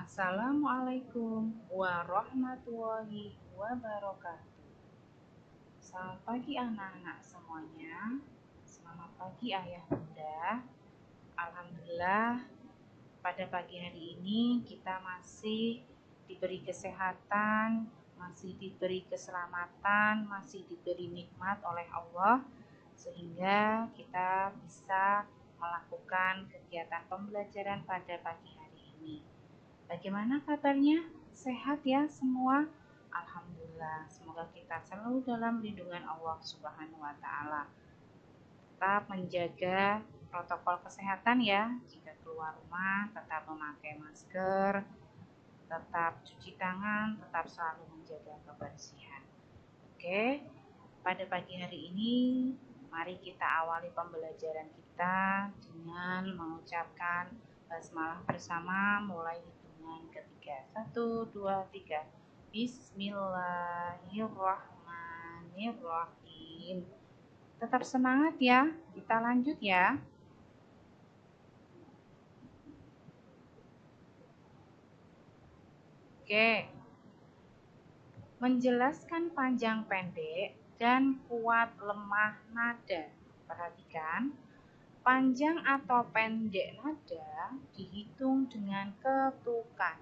Assalamualaikum warahmatullahi wabarakatuh. Selamat pagi anak-anak semuanya. Selamat pagi ayah bunda. Alhamdulillah pada pagi hari ini kita masih diberi kesehatan, masih diberi keselamatan, masih diberi nikmat oleh Allah, sehingga kita bisa melakukan kegiatan pembelajaran pada pagi hari ini. Bagaimana kabarnya? Sehat ya semua? Alhamdulillah, semoga kita selalu dalam lindungan Allah Subhanahu wa Ta'ala. Tetap menjaga protokol kesehatan ya. Jika keluar rumah, tetap memakai masker, tetap cuci tangan, tetap selalu menjaga kebersihan. Oke, pada pagi hari ini, mari kita awali pembelajaran kita dengan mengucapkan basmalah bersama mulai hitungan ketiga. 1, 2, 3. Bismillahirrahmanirrahim. Tetap semangat ya, kita lanjut ya. Oke. Menjelaskan panjang pendek dan kuat lemah nada. Perhatikan, panjang atau pendek nada dihitung dengan ketukan.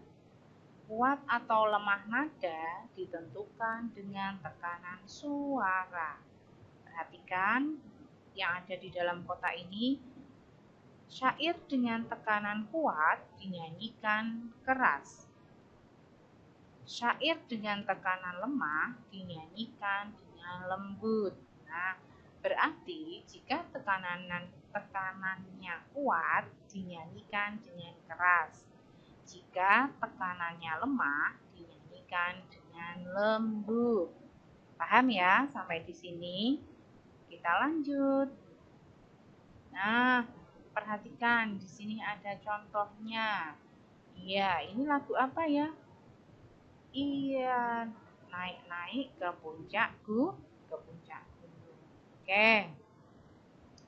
Kuat atau lemah nada ditentukan dengan tekanan suara. Perhatikan yang ada di dalam kotak ini. Syair dengan tekanan kuat dinyanyikan keras. Syair dengan tekanan lemah dinyanyikan dengan lembut. Nah, berarti jika tekanannya kuat dinyanyikan dengan keras. Jika tekanannya lemah dinyanyikan dengan lembut. Paham ya sampai di sini? Kita lanjut. Nah, perhatikan di sini ada contohnya. Iya, ini lagu apa ya? Iya, naik-naik ke puncak gunung. Oke,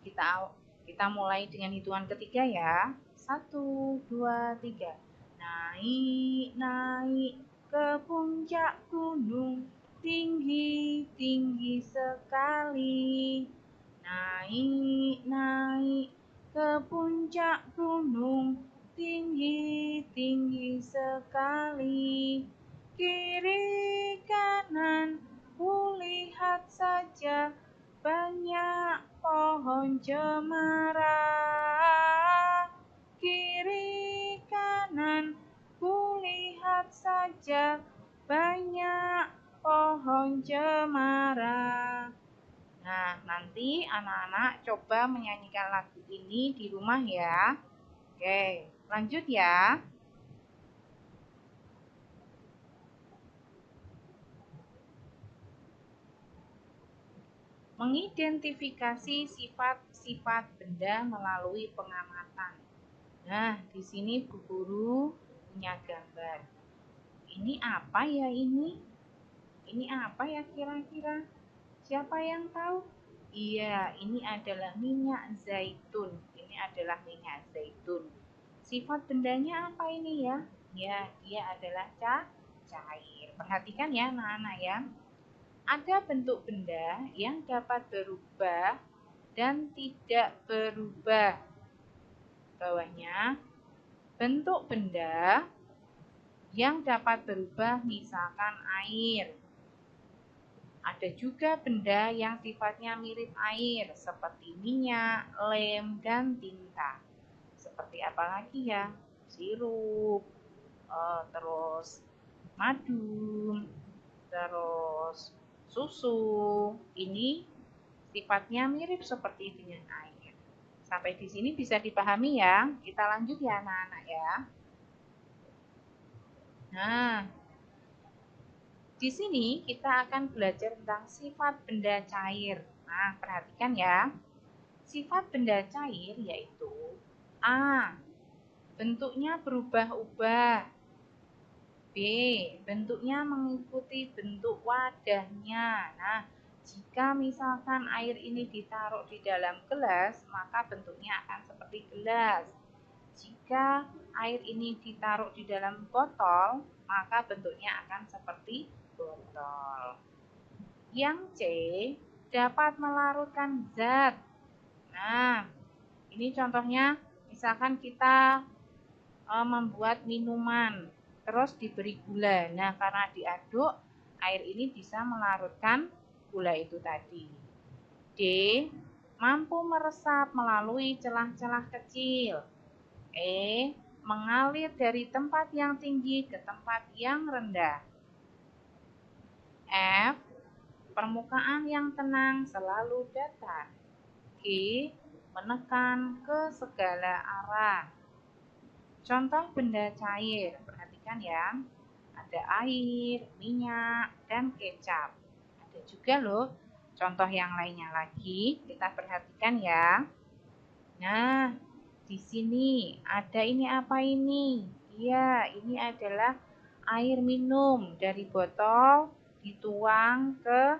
kita mulai dengan hitungan ketiga ya. 1, 2, 3. Naik-naik ke puncak gunung, tinggi-tinggi sekali. Naik-naik ke puncak gunung, tinggi-tinggi sekali. Kiri kanan kulihat saja banyak pohon cemara. Kiri kanan kulihat saja banyak pohon cemara. Nah, nanti anak-anak coba menyanyikan lagu ini di rumah ya. Oke, lanjut ya. Mengidentifikasi sifat-sifat benda melalui pengamatan. Nah, di sini Bu Guru punya gambar. Ini apa ya ini? Ini apa ya kira-kira? Siapa yang tahu? Iya, ini adalah minyak zaitun. Ini adalah minyak zaitun. Sifat bendanya apa ini ya? Ya, dia adalah cair. Perhatikan ya anak-anak ya. Ada bentuk benda yang dapat berubah dan tidak berubah. Bawahnya, bentuk benda yang dapat berubah misalkan air. Ada juga benda yang sifatnya mirip air seperti minyak, lem, dan tinta. Seperti apa lagi ya? Sirup, terus madu, terus susu. Ini sifatnya mirip seperti dengan air. Sampai di sini bisa dipahami ya. Kita lanjut ya anak-anak ya. Nah, di sini kita akan belajar tentang sifat benda cair. Nah, perhatikan ya. Sifat benda cair yaitu A. Bentuknya berubah-ubah. B. Bentuknya mengikuti bentuk wadahnya. Nah, jika misalkan air ini ditaruh di dalam gelas, maka bentuknya akan seperti gelas. Jika air ini ditaruh di dalam botol, maka bentuknya akan seperti botol. Yang C, dapat melarutkan zat. Nah, ini contohnya misalkan kita membuat minuman, terus diberi gula. Nah, karena diaduk, air ini bisa melarutkan gula itu tadi. D, mampu meresap melalui celah-celah kecil. E, mengalir dari tempat yang tinggi ke tempat yang rendah. F, permukaan yang tenang selalu datar. G, menekan ke segala arah. Contoh benda cair, perhatikan ya. Ada air, minyak, dan kecap. Ada juga loh contoh yang lainnya lagi, kita perhatikan ya. Nah, di sini ada ini apa ini? Iya, ini adalah air minum dari botol dituang ke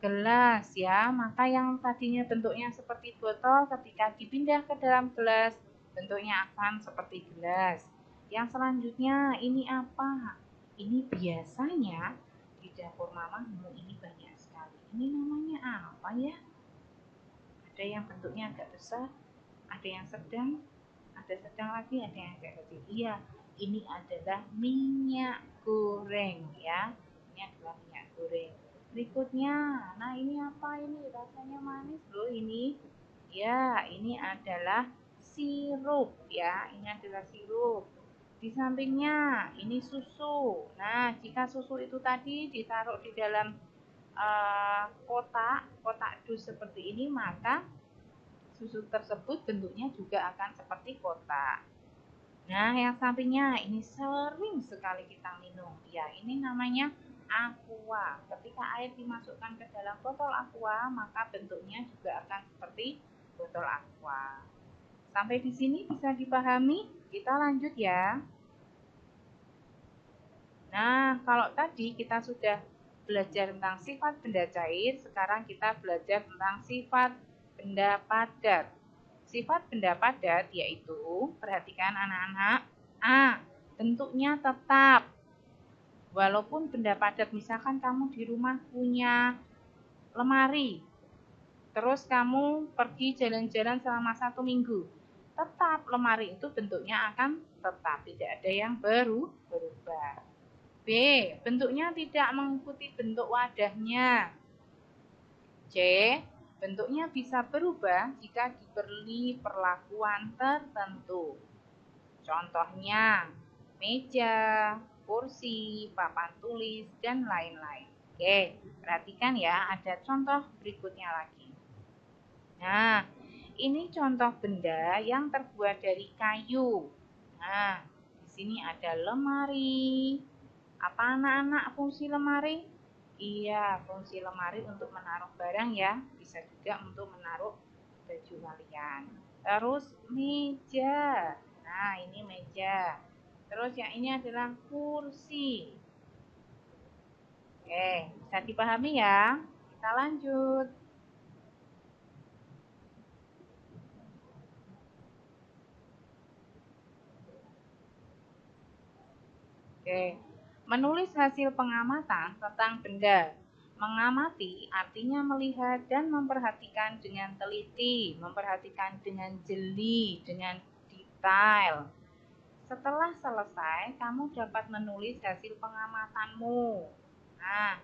gelas ya. Maka yang tadinya bentuknya seperti botol ketika dipindah ke dalam gelas bentuknya akan seperti gelas. Yang selanjutnya ini apa? Ini biasanya di dapur mamamu ini banyak sekali. Ini namanya apa ya? Ada yang bentuknya agak besar, ada yang sedang lagi, ada yang agak kecil. Iya, ini adalah minyak goreng ya. Ini adalah minyak goreng. Berikutnya, nah ini apa ini? Rasanya manis loh ini. Ya, ini adalah sirup ya. Ini adalah sirup. Di sampingnya ini susu. Nah, jika susu itu tadi ditaruh di dalam kotak dus seperti ini, maka susu tersebut bentuknya juga akan seperti kotak. Nah, yang sampingnya ini sering sekali kita minum. Ya, ini namanya aqua. Ketika air dimasukkan ke dalam botol aqua, maka bentuknya juga akan seperti botol aqua. Sampai di sini bisa dipahami? Kita lanjut ya. Nah, kalau tadi kita sudah belajar tentang sifat benda cair, sekarang kita belajar tentang sifat benda padat. Sifat benda padat yaitu, perhatikan anak-anak, A, bentuknya tetap. Walaupun benda padat, misalkan kamu di rumah punya lemari, terus kamu pergi jalan-jalan selama 1 minggu, tetap lemari itu bentuknya akan tetap, tidak ada yang berubah. B, bentuknya tidak mengikuti bentuk wadahnya. C, bentuknya bisa berubah jika diberi perlakuan tertentu. Contohnya, meja, kursi, papan tulis, dan lain-lain. Oke, perhatikan ya, ada contoh berikutnya lagi. Nah, ini contoh benda yang terbuat dari kayu. Nah, di sini ada lemari. Apa anak-anak fungsi lemari? Iya, fungsi lemari untuk menaruh barang ya. Bisa juga untuk menaruh baju kalian. Terus meja. Nah, ini meja. Terus yang ini adalah kursi. Oke, bisa dipahami ya? Kita lanjut. Oke. Menulis hasil pengamatan tentang benda. Mengamati artinya melihat dan memperhatikan dengan teliti, memperhatikan dengan jeli, dengan detail. Setelah selesai, kamu dapat menulis hasil pengamatanmu. Nah,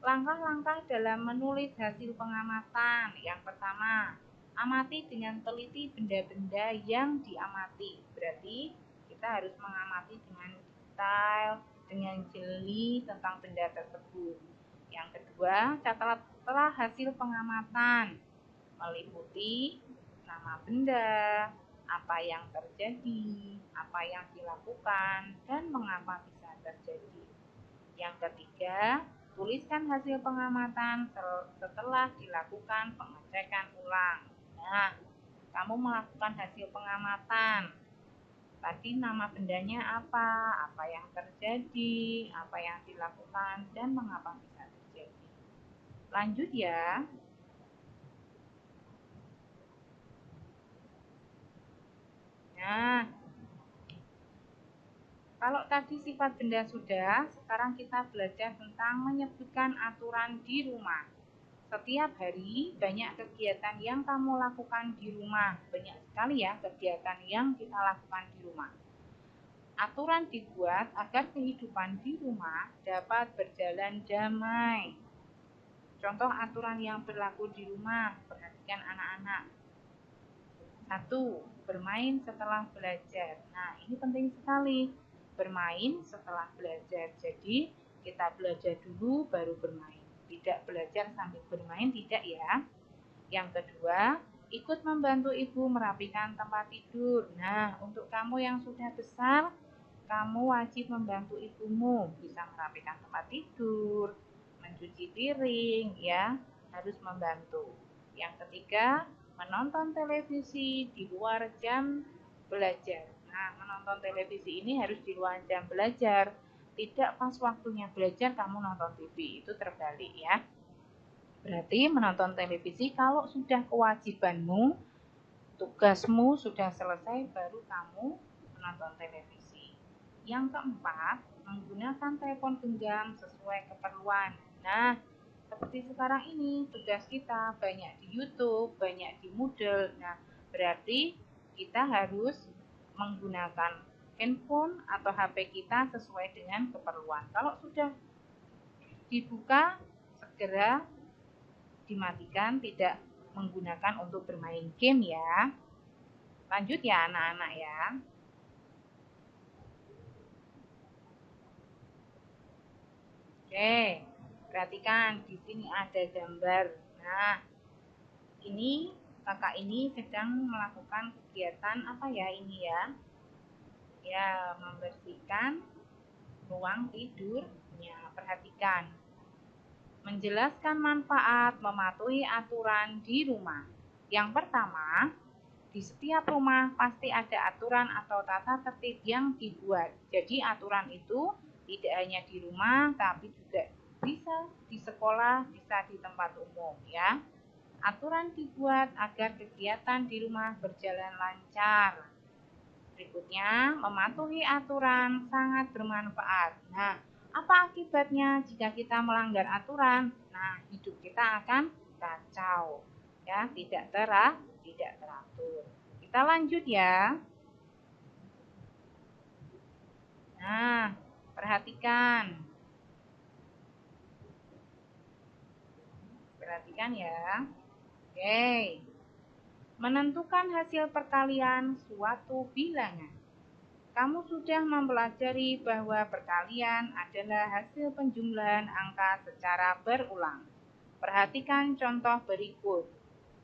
langkah-langkah dalam menulis hasil pengamatan. Yang pertama, amati dengan teliti benda-benda yang diamati. Berarti kita harus mengamati dengan detail, dengan jeli tentang benda tersebut. Yang kedua, catatlah hasil pengamatan, meliputi nama benda, apa yang terjadi, apa yang dilakukan, dan mengapa bisa terjadi. Yang ketiga, tuliskan hasil pengamatan setelah dilakukan pengecekan ulang. Nah, kamu melakukan hasil pengamatan. Tadi nama bendanya apa yang terjadi, apa yang dilakukan, dan mengapa bisa terjadi. Lanjut ya. Nah, kalau tadi sifat benda sudah, sekarang kita belajar tentang menyebutkan aturan di rumah. Setiap hari banyak kegiatan yang kamu lakukan di rumah. Banyak sekali ya kegiatan yang kita lakukan di rumah. Aturan dibuat agar kehidupan di rumah dapat berjalan damai. Contoh aturan yang berlaku di rumah, perhatikan anak-anak. 1. Bermain setelah belajar. Nah, ini penting sekali. Bermain setelah belajar. Jadi, kita belajar dulu baru bermain. Tidak belajar sambil bermain, tidak ya. Yang kedua, ikut membantu ibu merapikan tempat tidur. Nah, untuk kamu yang sudah besar, kamu wajib membantu ibumu. Bisa merapikan tempat tidur, mencuci piring, ya. Harus membantu. Yang ketiga, menonton televisi di luar jam belajar. Nah, menonton televisi ini harus di luar jam belajar. Tidak pas waktunya belajar kamu nonton TV, itu terbalik ya. Berarti menonton televisi kalau sudah kewajibanmu, tugasmu sudah selesai baru kamu menonton televisi. Yang keempat, menggunakan telepon genggam sesuai keperluan. Nah, seperti sekarang ini, tugas kita banyak di YouTube, banyak di Moodle. Nah, berarti kita harus menggunakan handphone atau HP kita sesuai dengan keperluan. Kalau sudah dibuka, segera dimatikan, tidak menggunakan untuk bermain game ya. Lanjut ya anak-anak ya. Oke. Perhatikan, di sini ada gambar. Nah, ini kakak ini sedang melakukan kegiatan apa ya ini ya? Ya, membersihkan ruang tidurnya. Perhatikan. Menjelaskan manfaat mematuhi aturan di rumah. Yang pertama, di setiap rumah pasti ada aturan atau tata tertib yang dibuat. Jadi aturan itu tidak hanya di rumah, tapi juga bisa di sekolah, bisa di tempat umum ya. Aturan dibuat agar kegiatan di rumah berjalan lancar. Berikutnya, mematuhi aturan sangat bermanfaat. Nah, apa akibatnya jika kita melanggar aturan? Nah, hidup kita akan kacau. Ya, tidak teratur. Kita lanjut ya. Nah, perhatikan. Perhatikan ya. Oke. Menentukan hasil perkalian suatu bilangan. Kamu sudah mempelajari bahwa perkalian adalah hasil penjumlahan angka secara berulang. Perhatikan contoh berikut.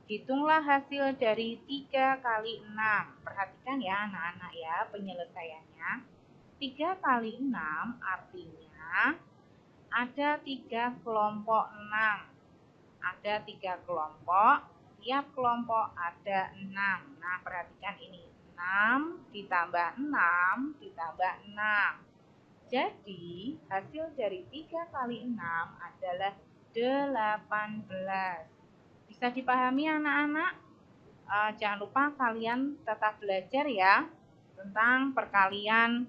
Hitunglah hasil dari 3 kali 6. Perhatikan ya anak-anak ya penyelesaiannya. 3 kali 6 artinya ada 3 kelompok 6. Ada 3 kelompok, tiap kelompok ada 6. Nah, perhatikan ini. 6 ditambah 6 ditambah 6. Jadi, hasil dari 3 kali 6 adalah 18. Bisa dipahami anak-anak? Jangan lupa kalian tetap belajar ya tentang perkalian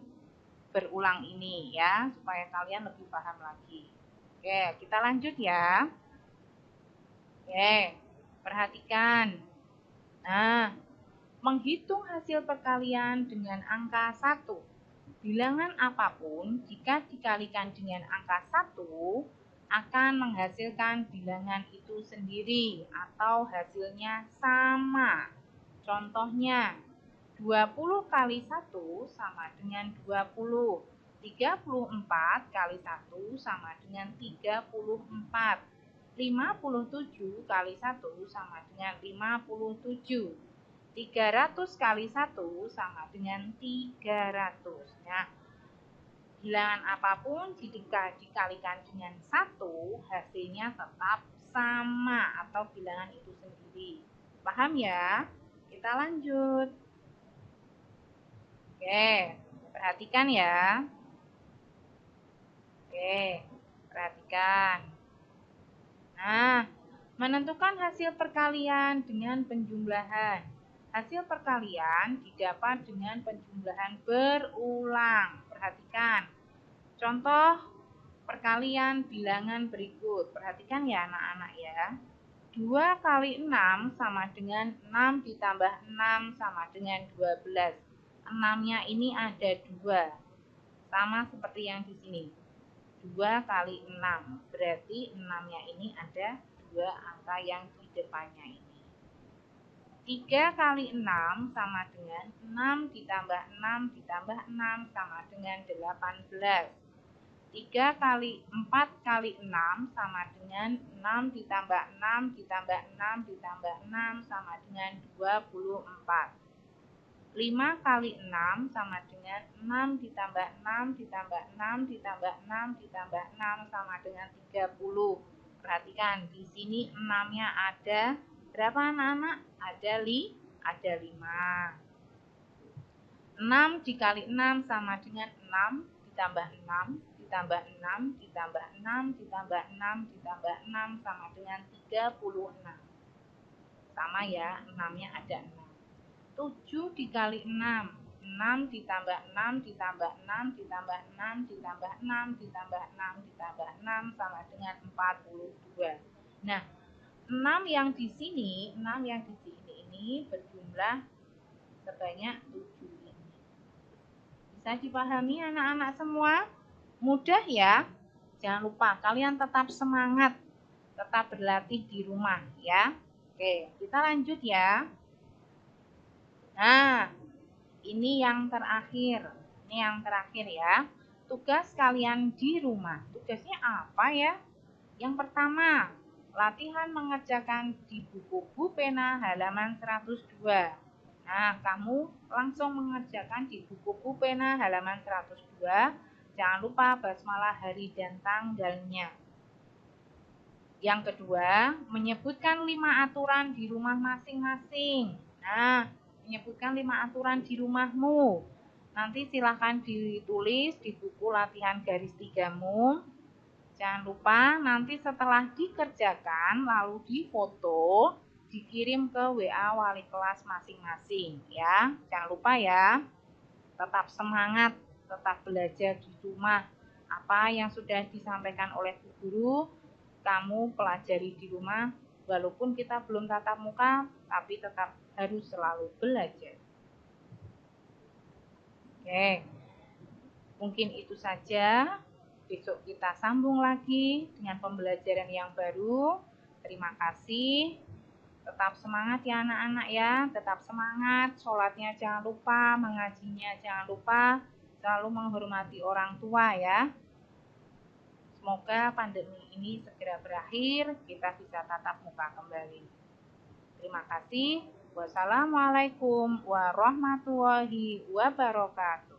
berulang ini ya, supaya kalian lebih paham lagi. Oke, kita lanjut ya. Oke, perhatikan. Nah, menghitung hasil perkalian dengan angka 1. Bilangan apapun jika dikalikan dengan angka 1 akan menghasilkan bilangan itu sendiri atau hasilnya sama. Contohnya, 20 kali 1 sama dengan 20. 34 kali 1 sama dengan 34. 57 kali 1 sama dengan 57. 300 kali 1 sama dengan 300. Nah, bilangan apapun jika dikalikan dengan 1, hasilnya tetap sama atau bilangan itu sendiri. Paham ya? Kita lanjut. Oke, perhatikan ya. Oke, perhatikan. Nah, menentukan hasil perkalian dengan penjumlahan. Hasil perkalian didapat dengan penjumlahan berulang. Perhatikan. Perhatikan. Contoh perkalian bilangan berikut. Perhatikan ya anak-anak ya. 2 kali 6 sama dengan 6 ditambah 6 sama dengan 12. 6-nya ini ada 2. Sama seperti yang di sini. 2 kali 6. Berarti 6-nya ini ada 2 angka yang di depannya ini. 3 kali 6 sama dengan 6 ditambah 6 ditambah 6 sama dengan 18. 3 kali 4 kali 6 sama dengan 6 ditambah 6 ditambah 6 ditambah 6 sama dengan 24. 5 kali 6 sama dengan 6 ditambah 6 ditambah 6 ditambah 6 ditambah 6 sama dengan 30. Perhatikan, di sini 6-nya ada berapa anak-anak? Ada 5. 6 dikali 6 sama dengan 6 ditambah 6 ditambah 6 ditambah 6 ditambah 6 ditambah 6 sama dengan 36. Sama ya, 6-nya ada 6. 7 dikali 6. 6 ditambah 6 ditambah 6 ditambah 6 ditambah 6 ditambah 6 ditambah 6 sama dengan 42. Nah, 6 yang di sini ini berjumlah sebanyak 7 ini. Bisa dipahami anak-anak semua? Mudah ya? Jangan lupa kalian tetap semangat, tetap berlatih di rumah ya. Oke, kita lanjut ya. Nah, ini yang terakhir. Ya. Tugas kalian di rumah. Tugasnya apa ya? Yang pertama, latihan mengerjakan di buku pena halaman 102. Nah, kamu langsung mengerjakan di buku pena halaman 102. Jangan lupa basmalah hari dan tanggalnya. Yang kedua, menyebutkan 5 aturan di rumah masing-masing. Nah, menyebutkan 5 aturan di rumahmu. Nanti silahkan ditulis di buku latihan garis tigamu. Jangan lupa nanti setelah dikerjakan lalu difoto, dikirim ke WA wali kelas masing-masing ya. Jangan lupa ya. Tetap semangat, tetap belajar di rumah. Apa yang sudah disampaikan oleh Bu Guru, kamu pelajari di rumah. Walaupun kita belum tatap muka, tapi tetap harus selalu belajar. Oke. Mungkin itu saja. Besok kita sambung lagi dengan pembelajaran yang baru. Terima kasih. Tetap semangat ya anak-anak ya. Tetap semangat. Sholatnya jangan lupa. Mengajinya jangan lupa. Selalu menghormati orang tua ya. Semoga pandemi ini segera berakhir. Kita bisa tatap muka kembali. Terima kasih. Wassalamualaikum warahmatullahi wabarakatuh.